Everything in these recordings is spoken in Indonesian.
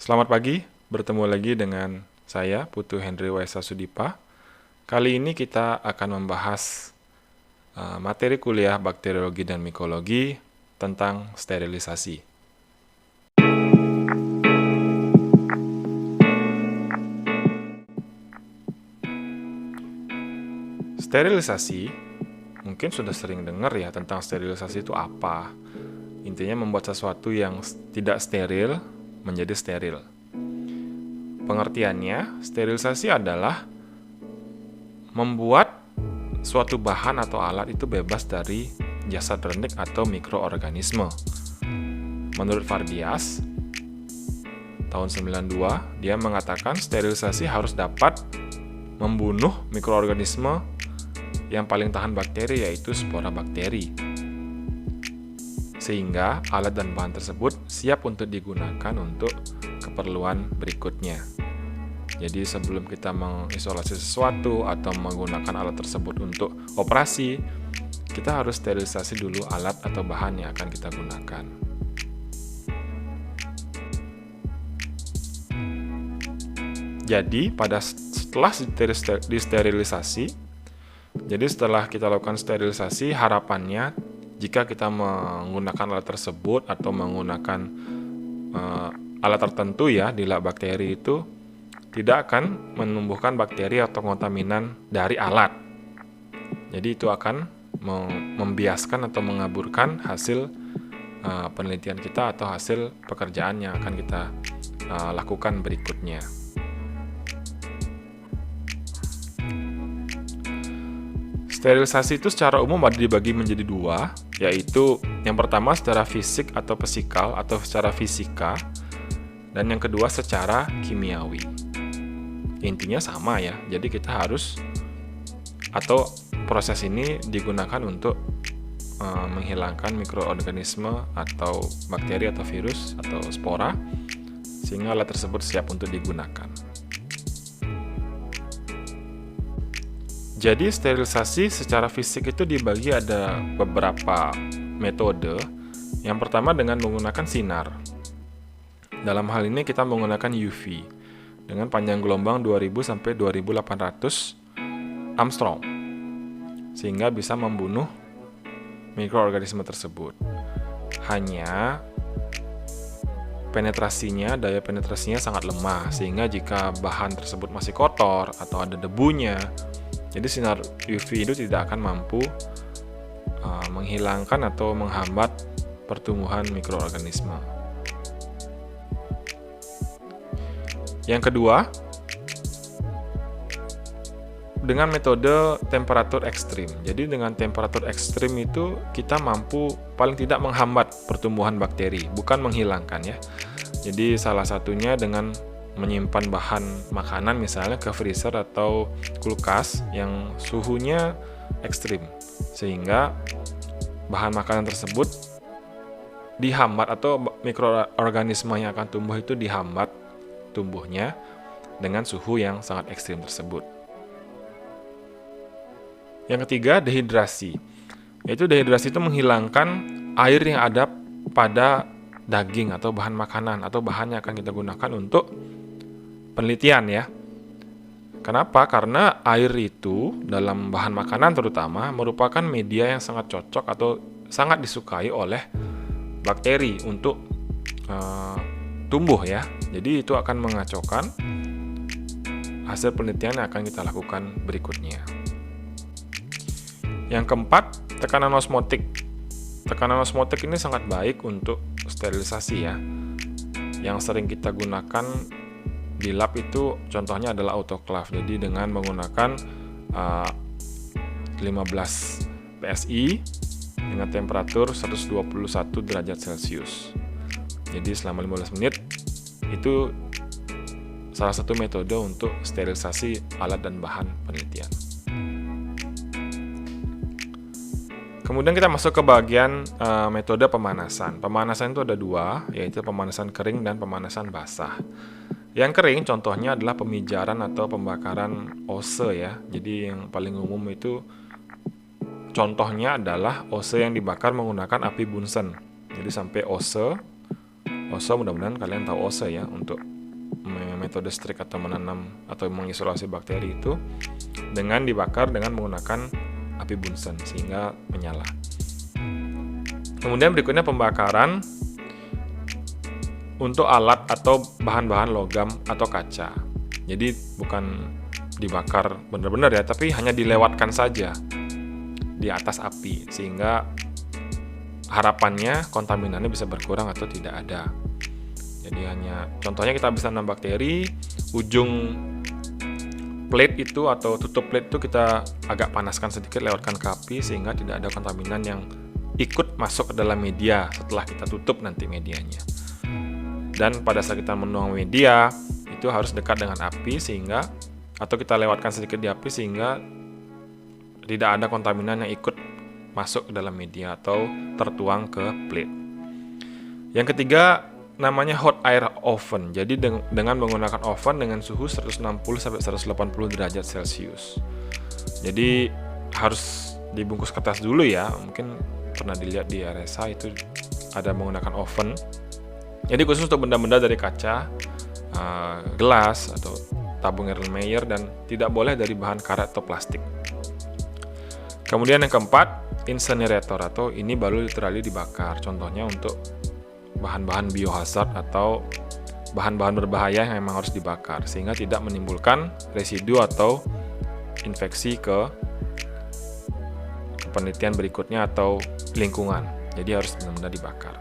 Selamat pagi, bertemu lagi dengan saya, Putu Hendri Waisa Sudipa. Kali ini kita akan membahas materi kuliah bakteriologi dan mikologi tentang sterilisasi. Sterilisasi, mungkin sudah sering dengar ya tentang sterilisasi itu apa. Intinya membuat sesuatu yang tidak steril menjadi steril. Pengertiannya, sterilisasi adalah membuat suatu bahan atau alat itu bebas dari jasad rendik atau mikroorganisme. Menurut Varbias, tahun 92, dia mengatakan sterilisasi harus dapat membunuh mikroorganisme yang paling tahan bakteri, yaitu spora bakteri. Sehingga alat dan bahan tersebut siap untuk digunakan untuk keperluan berikutnya. Jadi sebelum kita mengisolasi sesuatu atau menggunakan alat tersebut untuk operasi, kita harus sterilisasi dulu alat atau bahan yang akan kita gunakan. Jadi setelah disterilisasi, setelah kita lakukan sterilisasi, harapannya jika kita menggunakan alat tersebut atau menggunakan alat tertentu ya di lab bakteri itu tidak akan menumbuhkan bakteri atau kontaminan dari alat. Jadi itu akan membiaskan atau mengaburkan hasil penelitian kita atau hasil pekerjaan yang akan kita lakukan berikutnya. Sterilisasi itu secara umum ada dibagi menjadi dua, yaitu yang pertama secara fisik atau psikal atau secara fisika, dan yang kedua secara kimiawi. Intinya sama ya, jadi kita harus atau proses ini digunakan untuk menghilangkan mikroorganisme atau bakteri atau virus atau spora, sehingga alat tersebut siap untuk digunakan. Jadi sterilisasi secara fisik itu dibagi ada beberapa metode. Yang pertama dengan menggunakan sinar. Dalam hal ini kita menggunakan UV dengan panjang gelombang 2000 sampai 2800 Armstrong, sehingga bisa membunuh mikroorganisme tersebut. Hanya daya penetrasinya sangat lemah, sehingga jika bahan tersebut masih kotor atau ada debunya, jadi sinar UV itu tidak akan mampu menghilangkan atau menghambat pertumbuhan mikroorganisme. Yang kedua, dengan metode temperatur ekstrim. Jadi dengan temperatur ekstrim itu kita mampu paling tidak menghambat pertumbuhan bakteri, bukan menghilangkan ya. Jadi salah satunya dengan menyimpan bahan makanan misalnya ke freezer atau kulkas yang suhunya ekstrim, sehingga bahan makanan tersebut dihambat atau mikroorganisme yang akan tumbuh itu dihambat tumbuhnya dengan suhu yang sangat ekstrim tersebut. Yang ketiga, dehidrasi. Yaitu dehidrasi itu menghilangkan air yang ada pada daging atau bahan makanan atau bahan yang akan kita gunakan untuk penelitian ya. Kenapa? Karena air itu dalam bahan makanan terutama merupakan media yang sangat cocok atau sangat disukai oleh bakteri untuk tumbuh ya. Jadi itu akan mengacaukan hasil penelitian yang akan kita lakukan berikutnya. Yang keempat, tekanan osmotik. Tekanan osmotik ini sangat baik untuk sterilisasi ya. Yang sering kita gunakan di lab itu contohnya adalah autoclave. Jadi dengan menggunakan 15 PSI dengan temperatur 121 derajat Celcius. Jadi selama 15 menit itu salah satu metode untuk sterilisasi alat dan bahan penelitian. Kemudian kita masuk ke bagian metode pemanasan. Pemanasan itu ada dua, yaitu pemanasan kering dan pemanasan basah. Yang kering contohnya adalah pemijaran atau pembakaran ose ya. Jadi yang paling umum itu contohnya adalah ose yang dibakar menggunakan api Bunsen. Jadi sampai ose mudah-mudahan kalian tahu ose ya untuk metode strik atau menanam atau mengisolasi bakteri itu dengan dibakar dengan menggunakan api Bunsen sehingga menyala. Kemudian berikutnya pembakaran untuk alat atau bahan-bahan logam atau kaca. Jadi bukan dibakar benar-benar ya, tapi hanya dilewatkan saja di atas api sehingga harapannya kontaminannya bisa berkurang atau tidak ada. Jadi hanya contohnya kita bisa menanam bakteri, ujung plate itu atau tutup plate itu kita agak panaskan sedikit, lewatkan ke api sehingga tidak ada kontaminan yang ikut masuk ke dalam media setelah kita tutup nanti medianya. Dan pada saat kita menuang media itu harus dekat dengan api sehingga, atau kita lewatkan sedikit di api sehingga tidak ada kontaminan yang ikut masuk ke dalam media atau tertuang ke plate. Yang ketiga namanya hot air oven. Jadi dengan menggunakan oven dengan suhu 160 sampai 180 derajat Celcius. Jadi harus dibungkus kertas dulu ya. Mungkin pernah dilihat di RSA itu ada menggunakan oven. Jadi khusus untuk benda-benda dari kaca, gelas atau tabung Erlenmeyer, dan tidak boleh dari bahan karet atau plastik. Kemudian yang keempat, incinerator, atau ini baru literally dibakar. Contohnya untuk bahan-bahan biohazard atau bahan-bahan berbahaya yang memang harus dibakar sehingga tidak menimbulkan residu atau infeksi ke penelitian berikutnya atau lingkungan. Jadi harus benar-benar dibakar.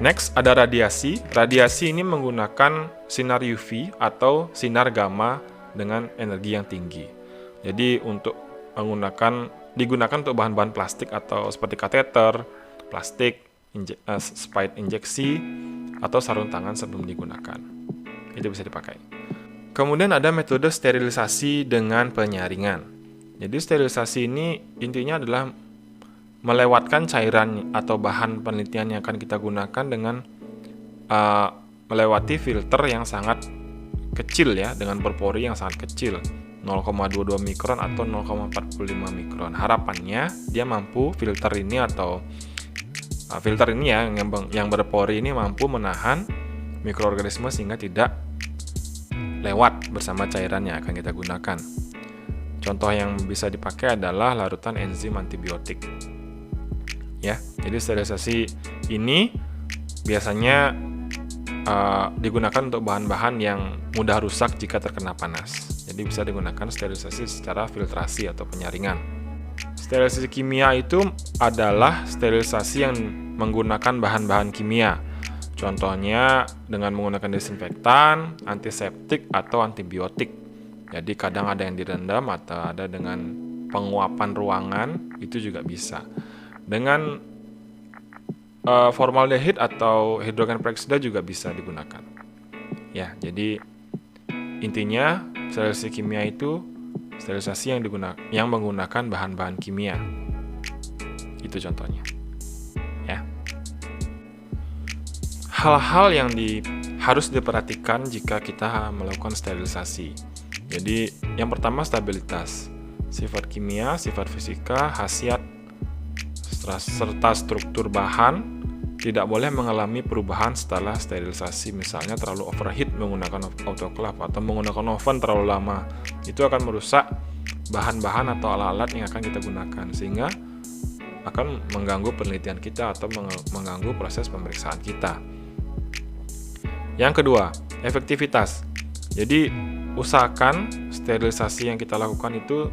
Next ada radiasi. Radiasi ini menggunakan sinar UV atau sinar gamma dengan energi yang tinggi. Jadi digunakan untuk bahan-bahan plastik atau seperti kateter, plastik, spide injeksi, atau sarung tangan sebelum digunakan. Itu bisa dipakai. Kemudian ada metode sterilisasi dengan penyaringan. Jadi sterilisasi ini intinya adalah melewatkan cairan atau bahan penelitian yang akan kita gunakan dengan melewati filter yang sangat kecil ya, dengan berpori yang sangat kecil, 0,22 mikron atau 0,45 mikron. Harapannya dia mampu filter ini ya yang berpori ini mampu menahan mikroorganisme sehingga tidak lewat bersama cairan yang akan kita gunakan. Contoh yang bisa dipakai adalah larutan enzim antibiotik. Ya, jadi sterilisasi ini biasanya digunakan untuk bahan-bahan yang mudah rusak jika terkena panas. Jadi bisa digunakan sterilisasi secara filtrasi atau penyaringan. Sterilisasi kimia itu adalah sterilisasi yang menggunakan bahan-bahan kimia. Contohnya dengan menggunakan desinfektan, antiseptik, atau antibiotik. Jadi kadang ada yang direndam atau ada dengan penguapan ruangan, itu juga bisa. Dengan formaldehid atau hidrogen peroksida juga bisa digunakan. Ya, jadi intinya sterilisasi kimia itu sterilisasi yang menggunakan bahan-bahan kimia. Itu contohnya. Ya. Hal-hal yang harus diperhatikan jika kita melakukan sterilisasi. Jadi, yang pertama stabilitas. Sifat kimia, sifat fisika, khasiat serta struktur bahan tidak boleh mengalami perubahan setelah sterilisasi. Misalnya terlalu overheat menggunakan autoclave atau menggunakan oven terlalu lama. Itu akan merusak bahan-bahan atau alat-alat yang akan kita gunakan sehingga akan mengganggu penelitian kita atau mengganggu proses pemeriksaan kita. Yang kedua, efektivitas. Jadi usahakan sterilisasi yang kita lakukan itu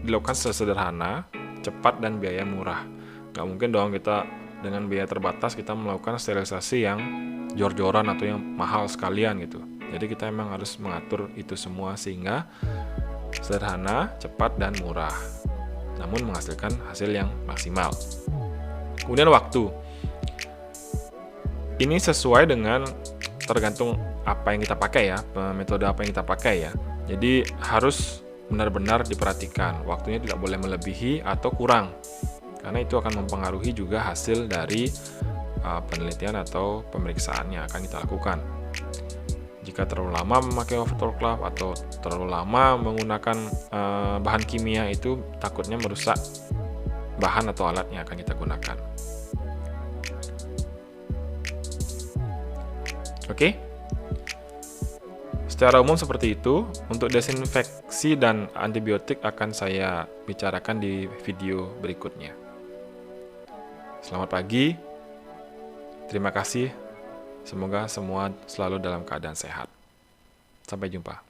dilakukan sesederhana, cepat, dan biaya murah. Nggak mungkin dong kita dengan biaya terbatas kita melakukan sterilisasi yang jor-joran atau yang mahal sekalian gitu. Jadi kita memang harus mengatur itu semua sehingga sederhana, cepat, dan murah, namun menghasilkan hasil yang maksimal. Kemudian waktu. Ini sesuai dengan tergantung apa yang kita pakai ya, metode apa yang kita pakai ya. Jadi harus benar-benar diperhatikan. Waktunya tidak boleh melebihi atau kurang. Karena itu akan mempengaruhi juga hasil dari penelitian atau pemeriksaan yang akan kita lakukan. Jika terlalu lama memakai autoclave atau terlalu lama menggunakan bahan kimia, itu takutnya merusak bahan atau alat yang akan kita gunakan. Oke, Secara umum seperti itu. Untuk desinfeksi dan antibiotik akan saya bicarakan di video berikutnya. Selamat pagi. Terima kasih. Semoga semua selalu dalam keadaan sehat. Sampai jumpa.